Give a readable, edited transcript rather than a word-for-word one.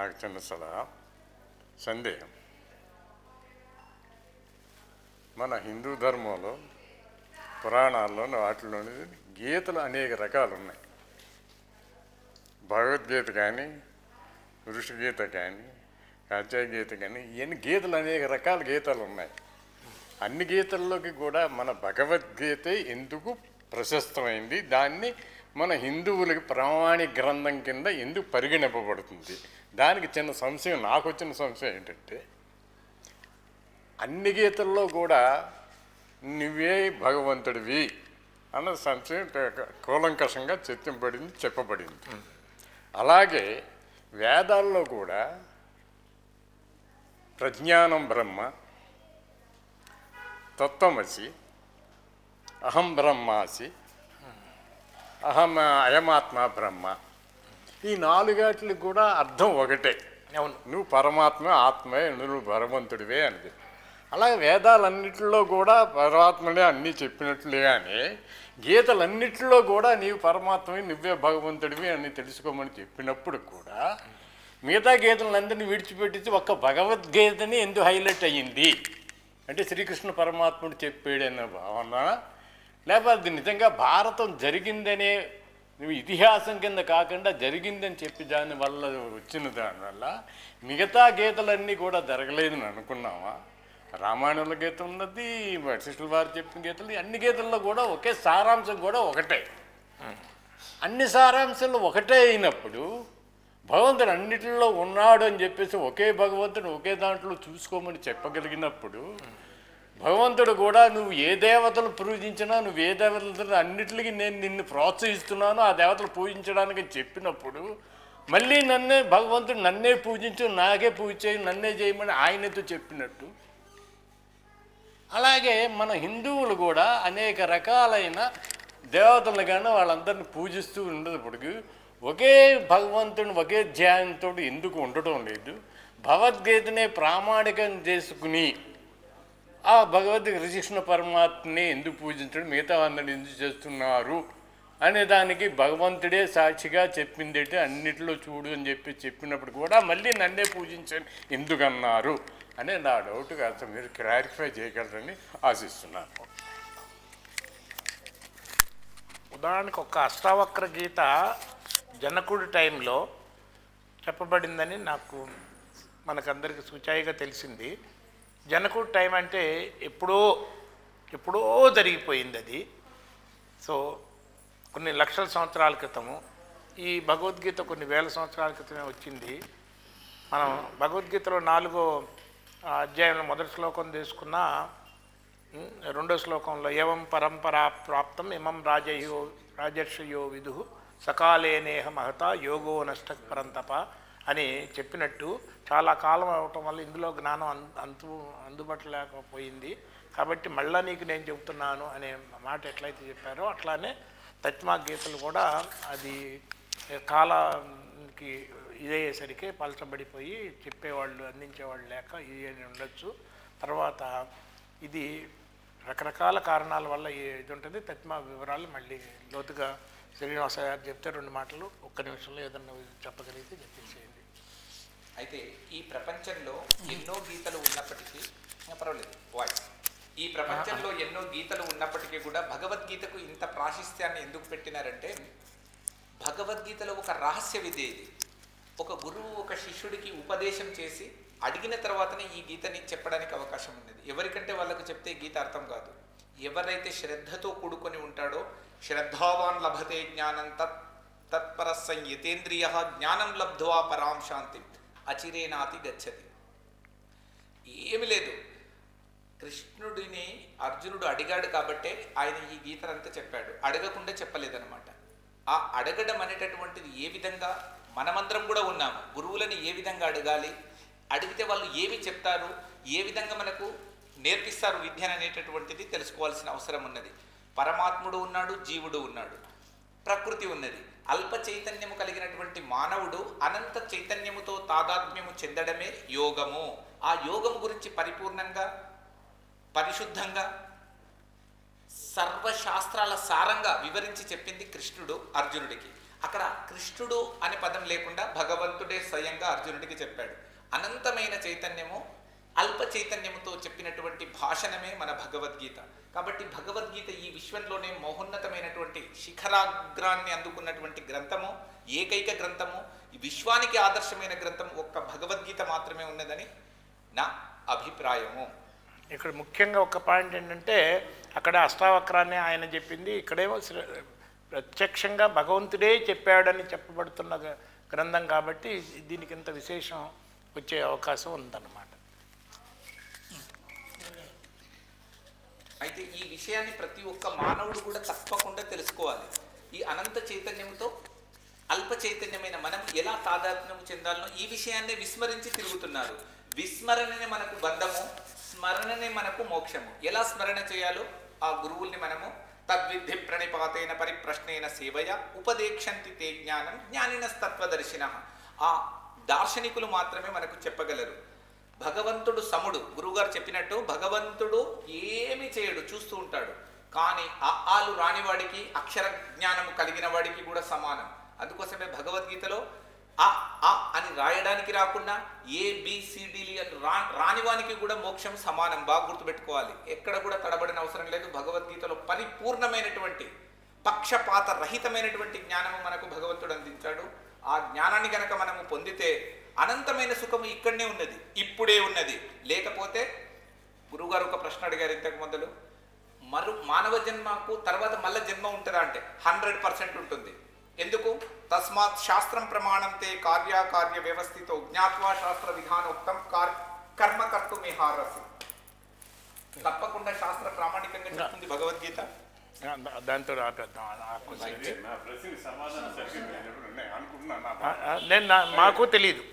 నాకు చిన్న సలహా సందేహం. మన హిందూ ధర్మంలో పురాణాల్లో వాటిలోని గీతలు అనేక రకాలు ఉన్నాయి. భగవద్గీత కానీ, ఋషిగీత కానీ, అజయగీత కానీ, ఇవన్నీ గీతలు అనేక రకాల గీతలు ఉన్నాయి. అన్ని గీతల్లోకి కూడా మన భగవద్గీత ఎందుకు ప్రశస్తమైంది, దాన్ని మన హిందువులకి ప్రామాణిక గ్రంథం కింద ఎందుకు పరిగణింపబడుతుంది? దానికి చిన్న సంశయం, నాకు వచ్చిన సంశయం ఏంటంటే, అన్ని గీతల్లో కూడా నువ్వే భగవంతుడివి అన్న సంశయం కూలంకషంగా చెప్పబడింది. అలాగే వేదాల్లో కూడా ప్రజ్ఞానం బ్రహ్మ, తత్వమసి, అహం బ్రహ్మాసి, అయమాత్మ బ్రహ్మ, ఈ నాలుగాటికి కూడా అర్థం ఒకటే. అవును, నువ్వు పరమాత్మ, ఆత్మే, నువ్వు భగవంతుడివే అనేది. అలాగే వేదాలన్నిటిలో కూడా పరమాత్మనే అన్నీ చెప్పినట్లుగానే గీతలన్నిటిలో కూడా నీవు పరమాత్మవి, నువ్వే భగవంతుడివి అని తెలుసుకోమని చెప్పినప్పుడు కూడా మిగతా గీతలందరినీ విడిచిపెట్టి ఒక్క భగవద్గీతని ఎందుకు హైలైట్ అయ్యింది అంటే శ్రీకృష్ణ పరమాత్ముడు చెప్పాడన్న భావన, లేకపోతే అది నిజంగా భారతం జరిగిందనే ఇతిహాసం కింద కాకుండా జరిగిందని చెప్పి దానివల్ల వచ్చిన దానివల్ల మిగతా గీతలన్నీ కూడా జరగలేదని అనుకున్నామా? రామాయణంలో గీత ఉన్నది, వశిష్ఠుల వారు చెప్పిన గీతలు, అన్ని గీతల్లో కూడా ఒకే సారాంశం కూడా ఒకటే. అన్ని సారాంశాలు ఒకటే అయినప్పుడు భగవంతుడు అన్నిటిలో ఉన్నాడు అని చెప్పేసి ఒకే భగవంతుడు ఒకే దాంట్లో చూసుకోమని చెప్పగలిగినప్పుడు భగవంతుడు కూడా నువ్వు ఏ దేవతలు పూజించినా, నువ్వు ఏ దేవతలు అన్నిటికీ నేను నిన్ను ప్రోత్సహిస్తున్నాను ఆ దేవతలు పూజించడానికి చెప్పినప్పుడు మళ్ళీ నన్నే భగవంతుడు నన్నే పూజించు, నాకే పూజ చేయి, నన్నే చేయమని ఆయనతో చెప్పినట్టు, అలాగే మన హిందువులు కూడా అనేక రకాలైన దేవతలను కానీ వాళ్ళందరినీ పూజిస్తూ ఉండేటప్పటికి ఒకే భగవంతుని ఒకే ధ్యానంతో ఎందుకు ఉండటం లేదు? భగవద్గీతనే ప్రామాణికం చేసుకుని ఆ భగవద్గీత శ్రీకృష్ణ పరమాత్మని ఎందుకు పూజించడం, మిగతా అందరిని ఎందుకు చేస్తున్నారు అనే దానికి భగవంతుడే సాక్షిగా చెప్పింది అంటే అన్నిటిలో చూడు అని చెప్పినప్పుడు కూడా మళ్ళీ నన్నే పూజించని ఎందుకన్నారు అనే నా డౌట్. కాస్త మీరు క్లారిఫై చేయగలరని ఆశిస్తున్నాను. ఉదాహరణకు ఒక అష్టావక్ర గీత జనకుడి టైంలో చెప్పబడిందని నాకు మనకందరికి సూచాయిగా తెలిసింది. జనకుడి టైం అంటే ఎప్పుడో జరిగిపోయింది అది. సో కొన్ని లక్షల సంవత్సరాల క్రితము. ఈ భగవద్గీత కొన్ని వేల సంవత్సరాల క్రితమే వచ్చింది. మనం భగవద్గీతలో 4వ అధ్యాయంలో మొదటి శ్లోకం తీసుకున్న 2వ శ్లోకంలో ఏవం పరంపరా ప్రాప్తం ఇమం రాజర్షయో విదు సకాలేనేహ మహత యోగో నష్ట పరంతప అని చెప్పినట్టు చాలా కాలం అవటం వల్ల ఇందులో జ్ఞానం అందుబాటు లేకపోయింది. కాబట్టి మళ్ళా నీకు నేను చెబుతున్నాను అనే మాట ఎట్లయితే చెప్పారో అట్లానే తత్మా గీతలు కూడా అది కాలానికి ఇదయ్యేసరికి పలచబడిపోయి చెప్పేవాళ్ళు అందించేవాళ్ళు లేక ఇది అని ఉండొచ్చు. తర్వాత ఇది రకరకాల కారణాల వల్ల ఇది ఉంటుంది. తత్మా వివరాలు మళ్ళీ లోతుగా శ్రీనివాస గారు చెప్తే 2 మాటలు ఒక్క నిమిషంలో ఏదన్నా చెప్పగలిగితే చెప్పేసేయండి. అయితే ఈ ప్రపంచంలో ఎన్నో గీతలు ఉన్నప్పటికీ పర్వాలేదు వాయిస్ ఈ ప్రపంచంలో ఎన్నో గీతలు ఉన్నప్పటికీ కూడా భగవద్గీతకు ఇంత ప్రాశస్త్యాన్ని ఎందుకు పెట్టినారంటే భగవద్గీతలో ఒక రహస్య విద్య ఇది. ఒక గురువు ఒక శిష్యుడికి ఉపదేశం చేసి అడిగిన తర్వాతనే ఈ గీతని చెప్పడానికి అవకాశం ఉన్నది. ఎవరికంటే వాళ్ళకు చెప్తే గీత అర్థం కాదు. ఎవరైతే శ్రద్ధతో కూడుకొని ఉంటాడో శ్రద్ధావాన్ లభతే జ్ఞానం తత్పర సంయతేంద్రియ జ్ఞానం లబ్ధ్వా పరాం శాంతి అచిరేనాతి గచ్చతి. ఏమి లేదు, కృష్ణుడిని అర్జునుడు అడిగాడు కాబట్టే ఆయన ఈ గీతనంతా చెప్పాడు, అడగకుండా చెప్పలేదన్నమాట. ఆ అడగడం అనేటటువంటిది ఏ విధంగా మనమందరం కూడా ఉన్నాము. గురువులని ఏ విధంగా అడగాలి, అడిగితే వాళ్ళు ఏమి చెప్తారు, ఏ విధంగా మనకు నేర్పిస్తారు విద్యను అనేటటువంటిది తెలుసుకోవాల్సిన అవసరం ఉన్నది. పరమాత్ముడు ఉన్నాడు, జీవుడు ఉన్నాడు, ప్రకృతి ఉన్నది. అల్ప చైతన్యము కలిగినటువంటి మానవుడు అనంత చైతన్యముతో తాదాత్మ్యము చెందడమే యోగము. ఆ యోగం గురించి పరిపూర్ణంగా పరిశుద్ధంగా సర్వశాస్త్రాల సారంగా వివరించి చెప్పింది కృష్ణుడు అర్జునుడికి. అక్కడ కృష్ణుడు అనే పదం లేకుండా భగవంతుడే స్వయంగా అర్జునుడికి చెప్పాడు. అనంతమైన చైతన్యము అల్ప చైతన్యముతో చెప్పినటువంటి భాషణమే మన భగవద్గీత. కాబట్టి భగవద్గీత ఈ విశ్వంలోనే మహోన్నతమైనటువంటి శిఖరాగ్రాన్ని అందుకున్నటువంటి గ్రంథము, ఏకైక గ్రంథము, ఈ విశ్వానికి ఆదర్శమైన గ్రంథం ఒక్క భగవద్గీత మాత్రమే ఉన్నదని నా అభిప్రాయము. ఇక్కడ ముఖ్యంగా ఒక పాయింట్ ఏంటంటే అక్కడ అష్టావక్రాన్ని ఆయన చెప్పింది, ఇక్కడేమో ప్రత్యక్షంగా భగవంతుడే చెప్పాడని చెప్పబడుతున్న గ్రంథం కాబట్టి దీనికి ఇంత విశేషం వచ్చే అవకాశం ఉందన్నమాట. అయితే ఈ విషయాన్ని ప్రతి ఒక్క మానవుడు కూడా తప్పకుండా తెలుసుకోవాలి. ఈ అనంత చైతన్యంతో అల్ప చైతన్యమైన మనం ఎలా తాదాత్మ్యం చెందాలనో ఈ విషయాన్నే విస్మరించి తిరుగుతున్నారు. విస్మరణనే మనకు బంధము, స్మరణనే మనకు మోక్షము. ఎలా స్మరణ చేయాలో ఆ గురువుల్ని మనము తద్విద్ధి ప్రణిపాతేన పరిప్రశ్నేన సేవయ ఉపదేక్షంతి తే జ్ఞానం జ్ఞానినస్తత్వదర్శినః. ఆ దార్శనికులు మాత్రమే మనకు చెప్పగలరు. భగవంతుడు సముడు, గురువుగారు చెప్పినట్టు భగవంతుడు ఏమి చేయడు, చూస్తూ ఉంటాడు. కానీ ఆలు రానివాడికి అక్షర జ్ఞానము కలిగిన వాడికి కూడా సమానం. అందుకోసమే భగవద్గీతలో ఆ అని రాయడానికి రాకుండా ABCDలు అని రానివానికి కూడా మోక్షం సమానం. బాగా గుర్తుపెట్టుకోవాలి. ఎక్కడ కూడా తడబడిన అవసరం లేదు. భగవద్గీతలో పరిపూర్ణమైనటువంటి పక్షపాత రహితమైనటువంటి జ్ఞానము మనకు భగవంతుడు అందించాడు. ఆ జ్ఞానాన్ని కనుక మనము పొందితే అనంతమైన సుఖము ఇక్కడనే ఉన్నది, ఇప్పుడే ఉన్నది. లేకపోతే గురువుగారు ఒక ప్రశ్న అడిగారు ఇంతకు మొదలు, మానవ జన్మకు తర్వాత మళ్ళీ జన్మ ఉంటుందా అంటే 100% ఉంటుంది. ఎందుకు? తస్మాత్ శాస్త్రం ప్రమాణంతే కార్యాకార్య వ్యవస్థితో జ్ఞాత్వా శాస్త్ర విధానోక్తం కర్మ కర్తుమిహారసి. తప్పకుండా శాస్త్ర ప్రామాణికంగా చెప్తుంది భగవద్గీత. దాంతో నా ప్రశ్నకి సమాధానం సరిగ్గా నేను అనుకుంటున్నాను. నేను మాకు తెలియదు.